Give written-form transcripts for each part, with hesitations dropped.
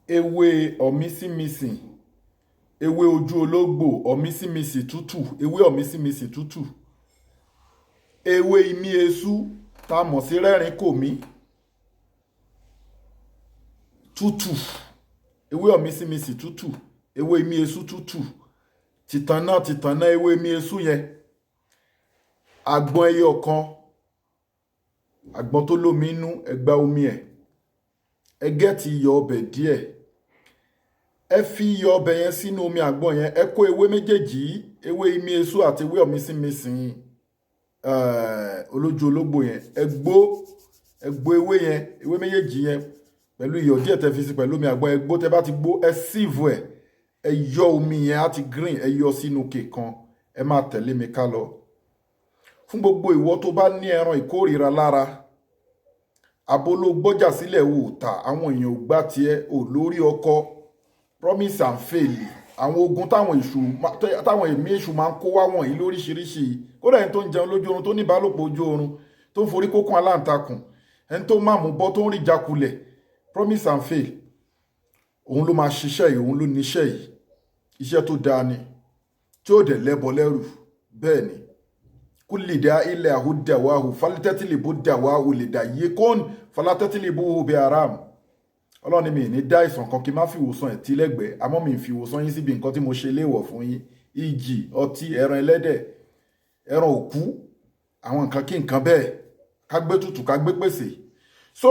ewé ọ̀mísìmísì, ewé ojú ológbò ọ̀mísìmísì tútù, ewé ọ̀mísìmísì tútù, ewé imí esú tá a mọ̀ sí rẹ́rìn kòmí tútù, ewé ọ̀mísìmísì tútù, ewé imí esú tútù, tìtànná ewé imí esú yẹn, àgbọn ẹyọ kan, àgbọn tó lómi inú ẹgbà omi ẹ̀, ẹ gẹ́ẹ̀tì iyọ̀ ọbẹ̀ díẹ̀, ẹ fi iyọ̀ ọbẹ̀ yẹn sínú omi àgbọn yẹn, ẹ kó ewé méjèèjì ewé imí esú àti ewé ọ̀mísìmísì olójú ológbò yẹn, ẹ gbó ewé yẹn, ewé méjèèjì yẹn pẹ̀lú iyọ̀ díẹ̀ tẹ́ fi sí pẹ̀lú omi àgbọn, ẹ gbó, tẹ́ bá ti gbó ẹ síìvù ẹ̀, ẹ yọ omi yẹn á ti green, ẹ yọ sínú kèkan, ẹ máa tẹ̀lé mi ká lọ. Fún gbogbo ìwọ tó bá ní ẹran ìkórìíra lára, abolo gbọ́jà sílẹ̀ wò ta, àwọn èèyàn ò gbà tiẹ̀, ò lórí ọkọ, promise and fail, àwọn ogun táwọn ẹ̀mí èṣù máa ń kó wá wọ̀nyí lóríṣiríṣi, kódà ẹni tó ń jẹun lójú oorun, tó ní ìbálòpọ̀ ojú oorun, tó ń forí kókún aláǹtakùn, ẹni tó máa mú bọ́, tó ń rí Ìjakulẹ̀, promise and fail, òun ló máa ṣiṣẹ́ yìí, òun ló níṣẹ́ yìí, iṣẹ́ tó dáa ni, tí ó dẹ̀ lẹ́bọ lẹ́rù, bẹ́ẹ̀ ni. Kúlìdá ilẹ̀ àhúdàwáhù fálítẹ́tìlìbó dàwáhù lè dà yé kóòn fálátẹ́tìlìbó bí aram. Ọlọ́run ni mi ní dá ìsàn kan kí n má fi ìwòsàn ẹ̀ tí lẹ́gbẹ̀ẹ́, àmọ́ mi fi ìwòsàn yín síbi nǹkan tí mo ṣe léèwọ̀ fún yín, ìjì, ọtí, ẹran ẹlẹ́dẹ̀, ẹran òkú, àwọn nǹkan kí nǹkan bẹ́ẹ̀, ká gbé tutù, ká gbé pèsè. So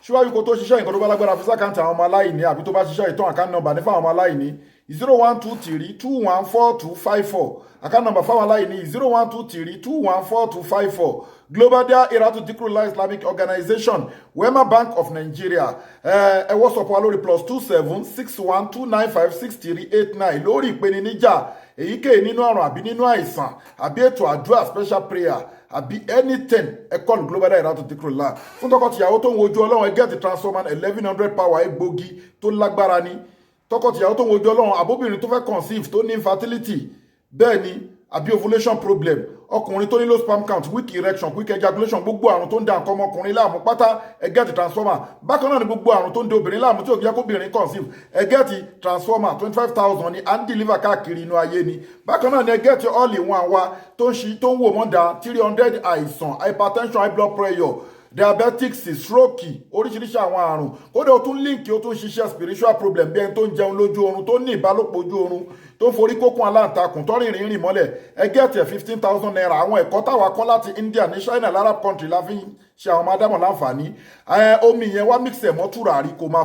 síwájú kó tó ṣiṣẹ́ nǹkan tó bá lágbára fi sákàǹtì àwọn ọmọ aláìní, àbí tó bá ṣiṣẹ́ ìtàn àkáǹtì nọ́mbà ní fáwọn ọmọ aláìní 0123214254, àkáǹtì nọ́mbà fáwọn aláìní 0123214254, Global Dahiratu Dhikrlahi Islamic Organization, Wema Bank of Nigeria, ẹ WhatsApp wa lórí +27612956389 lórí ìpèníjà èyíkéyìí nínú àrùn àbí nínú àìsàn àbí ètò àdúrà special prayer àbí anything, ẹ call Global Dahiratu Dhikrlahi. Fún tọkọtìyàwó tó ń wojú Ọlọ́run, ẹ get the transformer 1100 power egbògi tó lágbára ni. Tọkọtìyàwó tó ń wojú Ọlọ́run, àbóbìnrin tó fẹ́ conceive, tó ní infertility, bẹ́ẹ̀ ni, àbí ovulation problem, ọkùnrin tó ní low sperm count, weak erection, quick ejaculation, gbogbo àrùn tó ń da nǹkan ọmọkùnrin láàmú pátá, ẹ get the transformer. Bákan náà ni gbogbo àrùn tó ń da obìnrin láàmú tí ò jẹ́ kóbìnrin conceive, ẹ get the transformer 25,000 ni and deliver káàkiri inú ayé ni. Bákan náà ni ẹ get all in one wa tó ń wò mọ́dà 300 àìsàn, hypertension, high blood pressure, diabetics, stroke, oríṣiríṣi àwọn àrùn. Kódà ó tún líǹkì, ó tún ṣiṣẹ́ spiritual problem bí ẹni tó ń jẹun lójú oorun, tó ní ìbálòpọ̀ ojú oorun, tó ń forí kókún aláǹtakùn, tó rìnrìn mọ́lẹ̀, ẹ gẹ́ẹ̀tì 15,000 naira. Àwọn ẹ̀kọ́ táwa kọ́ láti India ní China Arab country la fi ń ṣe àwọn ọmọ adámọ̀ láǹfààní. Omi yẹn wá mix ẹ̀ mọ́ tùràrí kó máa